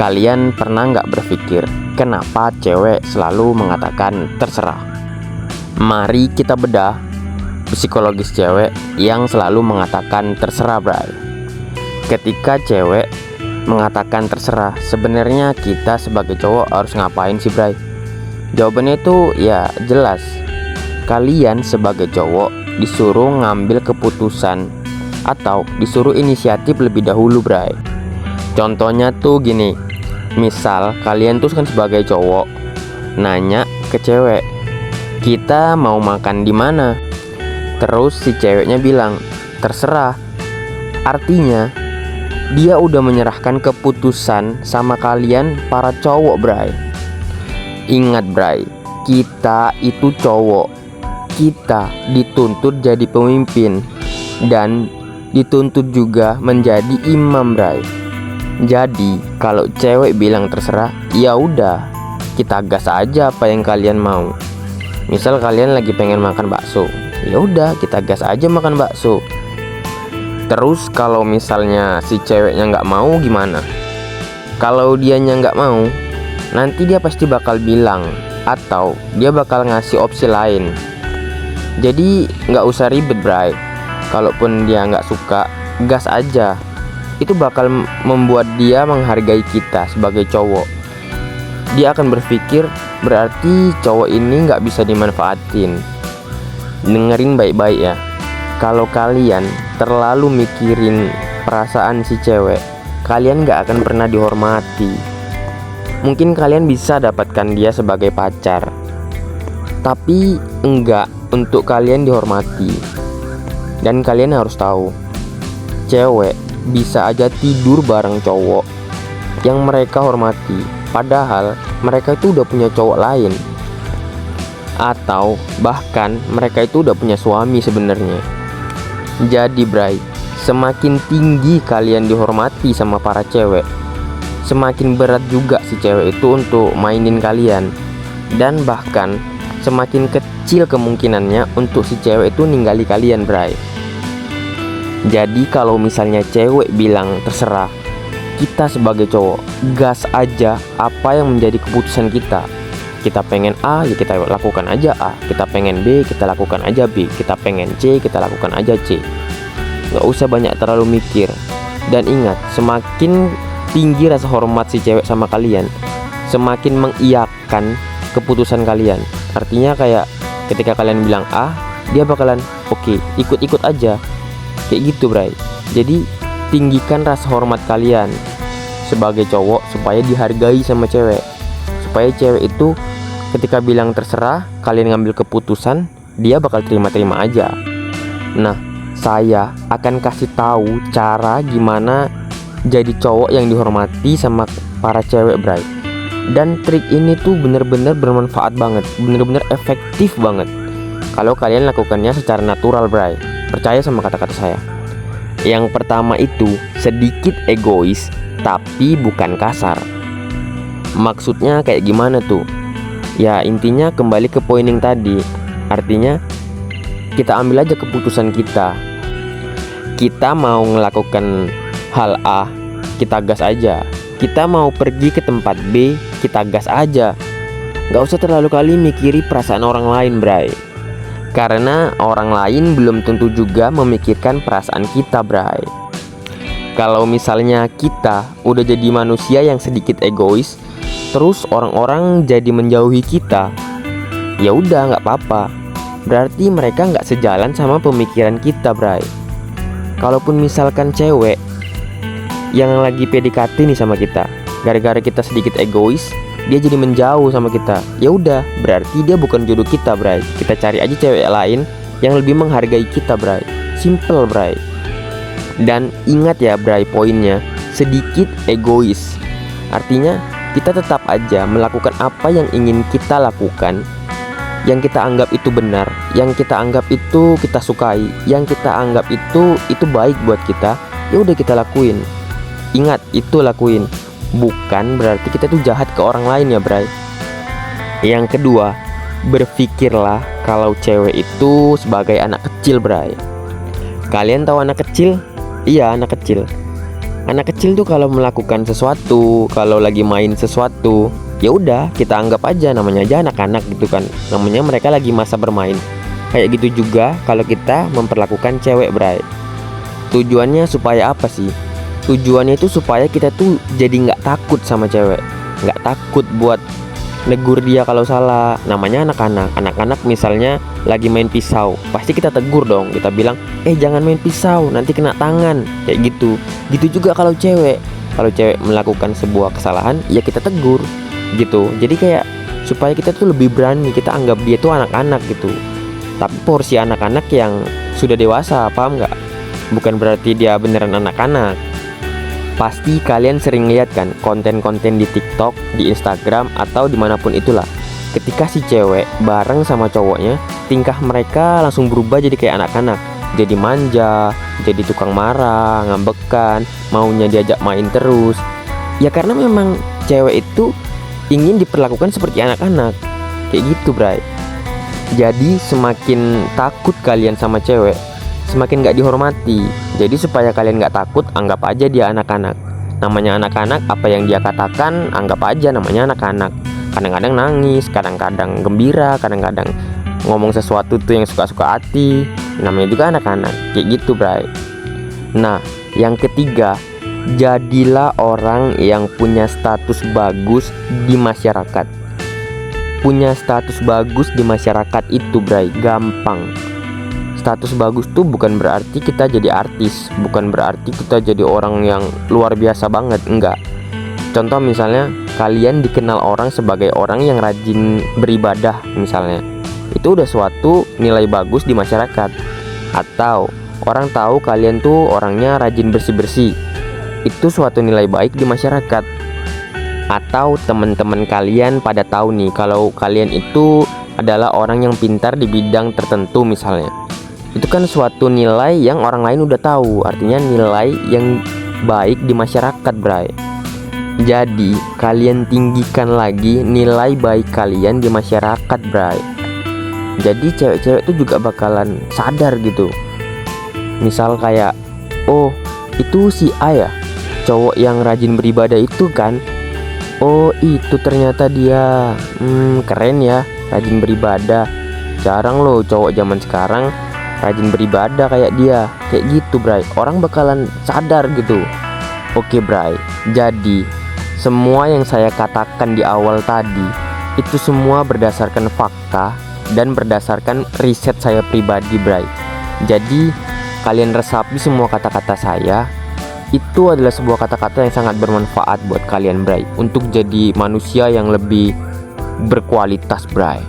Kalian pernah nggak berpikir kenapa cewek selalu mengatakan terserah? Mari kita bedah psikologis cewek yang selalu mengatakan terserah, bray. Ketika cewek mengatakan terserah, sebenarnya kita sebagai cowok harus ngapain sih, bray? Jawabannya itu ya jelas. Kalian sebagai cowok disuruh ngambil keputusan atau disuruh inisiatif lebih dahulu, bray. Contohnya tuh gini, misal kalian tuh kan sebagai cowok nanya ke cewek, kita mau makan di mana? Terus si ceweknya bilang terserah. Artinya dia udah menyerahkan keputusan sama kalian para cowok, bray. Ingat, bray, kita itu cowok. Kita dituntut jadi pemimpin dan dituntut juga menjadi imam, bray. Jadi kalau cewek bilang terserah, ya udah, kita gas aja apa yang kalian mau. Misal kalian lagi pengen makan bakso, ya udah kita gas aja makan bakso. Terus kalau misalnya si ceweknya nggak mau gimana? Kalau dianya nggak mau, nanti dia pasti bakal bilang atau dia bakal ngasih opsi lain. Jadi nggak usah ribet, bray. Kalaupun dia nggak suka, gas aja. Itu bakal membuat dia menghargai kita sebagai cowok. Dia akan berpikir berarti cowok ini nggak bisa dimanfaatin. Dengerin baik-baik ya. Kalau kalian terlalu mikirin perasaan si cewek, kalian nggak akan pernah dihormati. Mungkin kalian bisa dapatkan dia sebagai pacar, tapi enggak untuk kalian dihormati. Dan kalian harus tahu, cewek bisa aja tidur bareng cowok yang mereka hormati, padahal mereka itu udah punya cowok lain. Atau bahkan mereka itu udah punya suami sebenarnya. Jadi, bray, semakin tinggi kalian dihormati sama para cewek, semakin berat juga si cewek itu untuk mainin kalian. Dan bahkan semakin kecil kemungkinannya untuk si cewek itu ninggali kalian, bray. Jadi kalau misalnya cewek bilang terserah, kita sebagai cowok gas aja apa yang menjadi keputusan kita. Kita pengen A, ya kita lakukan aja A. Kita pengen B, kita lakukan aja B. Kita pengen C, kita lakukan aja C. Gak usah banyak terlalu mikir. Dan ingat, semakin tinggi rasa hormat si cewek sama kalian, semakin mengiyakan keputusan kalian. Artinya kayak ketika kalian bilang A, dia bakalan oke, ikut-ikut aja. Kayak gitu, bray. Jadi tinggikan rasa hormat kalian sebagai cowok supaya dihargai sama cewek. Supaya cewek itu ketika bilang terserah, kalian ngambil keputusan, dia bakal terima-terima aja. Nah, saya akan kasih tahu cara gimana jadi cowok yang dihormati sama para cewek, bray. Dan trik ini tuh bener-bener bermanfaat banget, bener-bener efektif banget kalau kalian lakukannya secara natural, bray. Percaya sama kata-kata saya. Yang pertama itu sedikit egois, tapi bukan kasar. Maksudnya kayak gimana tuh? Ya intinya kembali ke poin yang tadi. Artinya kita ambil aja keputusan kita. Kita mau melakukan hal A, kita gas aja. Kita mau pergi ke tempat B, kita gas aja. Gak usah terlalu kali mikiri perasaan orang lain, bray. Karena orang lain belum tentu juga memikirkan perasaan kita, bray. Kalau misalnya kita udah jadi manusia yang sedikit egois, terus orang-orang jadi menjauhi kita, ya udah nggak apa-apa. Berarti mereka nggak sejalan sama pemikiran kita, bray. Kalaupun misalkan cewek yang lagi PDKT nih sama kita, gara-gara kita sedikit egois, dia jadi menjauh sama kita, ya udah, berarti dia bukan jodoh kita, bray. Kita cari aja cewek lain yang lebih menghargai kita, bray. Simple, bray. Dan ingat ya, bray, poinnya sedikit egois. Artinya kita tetap aja melakukan apa yang ingin kita lakukan, yang kita anggap itu benar, yang kita anggap itu kita sukai, yang kita anggap itu baik buat kita. Ya udah kita lakuin. Ingat, itu lakuin. Bukan berarti kita tuh jahat ke orang lain ya, bray. Yang kedua, berpikirlah kalau cewek itu sebagai anak kecil, bray. Kalian tahu anak kecil? Iya, anak kecil. Anak kecil tuh kalau melakukan sesuatu, kalau lagi main sesuatu, ya udah kita anggap aja namanya aja anak-anak gitu kan. Namanya mereka lagi masa bermain. Kayak gitu juga kalau kita memperlakukan cewek, Bray. Tujuannya supaya apa sih? Tujuannya itu supaya kita tuh jadi nggak takut sama cewek, nggak takut buat negur dia kalau salah. Namanya anak-anak. Anak-anak misalnya lagi main pisau, pasti kita tegur dong. Kita bilang, jangan main pisau, nanti kena tangan. Kayak gitu. Gitu juga kalau cewek. Kalau cewek melakukan sebuah kesalahan, ya kita tegur gitu. Jadi kayak supaya kita tuh lebih berani, kita anggap dia tuh anak-anak gitu. Tapi porsi anak-anak yang sudah dewasa, paham nggak? Bukan berarti dia beneran anak-anak. Pasti kalian sering lihat kan konten-konten di TikTok, di Instagram, atau dimanapun itulah. Ketika si cewek bareng sama cowoknya, tingkah mereka langsung berubah jadi kayak anak-anak. Jadi manja, jadi tukang marah, ngambekan, maunya diajak main terus. Ya karena memang cewek itu ingin diperlakukan seperti anak-anak. Kayak gitu, Bray. Jadi semakin takut kalian sama cewek, semakin gak dihormati. Jadi supaya kalian gak takut, anggap aja dia anak-anak. Namanya anak-anak, apa yang dia katakan anggap aja namanya anak-anak. Kadang-kadang nangis, kadang-kadang gembira, kadang-kadang ngomong sesuatu tuh yang suka-suka hati. Namanya juga anak-anak. Kayak gitu, Bray. Nah, yang ketiga, jadilah orang yang punya status bagus di masyarakat. Punya status bagus di masyarakat itu, Bray, gampang. Status bagus tuh bukan berarti kita jadi artis, bukan berarti kita jadi orang yang luar biasa banget, enggak. Contoh misalnya kalian dikenal orang sebagai orang yang rajin beribadah misalnya, itu udah suatu nilai bagus di masyarakat. Atau orang tahu kalian tuh orangnya rajin bersih-bersih, itu suatu nilai baik di masyarakat. Atau teman-teman kalian pada tahu nih kalau kalian itu adalah orang yang pintar di bidang tertentu misalnya, itu kan suatu nilai yang orang lain udah tahu. Artinya nilai yang baik di masyarakat, Bray. Jadi kalian tinggikan lagi nilai baik kalian di masyarakat, Bray. Jadi cewek-cewek itu juga bakalan sadar gitu. Misal kayak, oh itu si A ya, cowok yang rajin beribadah itu kan. Oh itu ternyata dia, keren ya, rajin beribadah. Jarang loh cowok zaman sekarang rajin beribadah kayak dia. Kayak gitu, Bray. Orang bakalan sadar gitu. Oke, Bray. Jadi semua yang saya katakan di awal tadi itu semua berdasarkan fakta dan berdasarkan riset saya pribadi, Bray. Jadi kalian resapi semua kata-kata saya. Itu adalah sebuah kata-kata yang sangat bermanfaat buat kalian, Bray, untuk jadi manusia yang lebih berkualitas, Bray.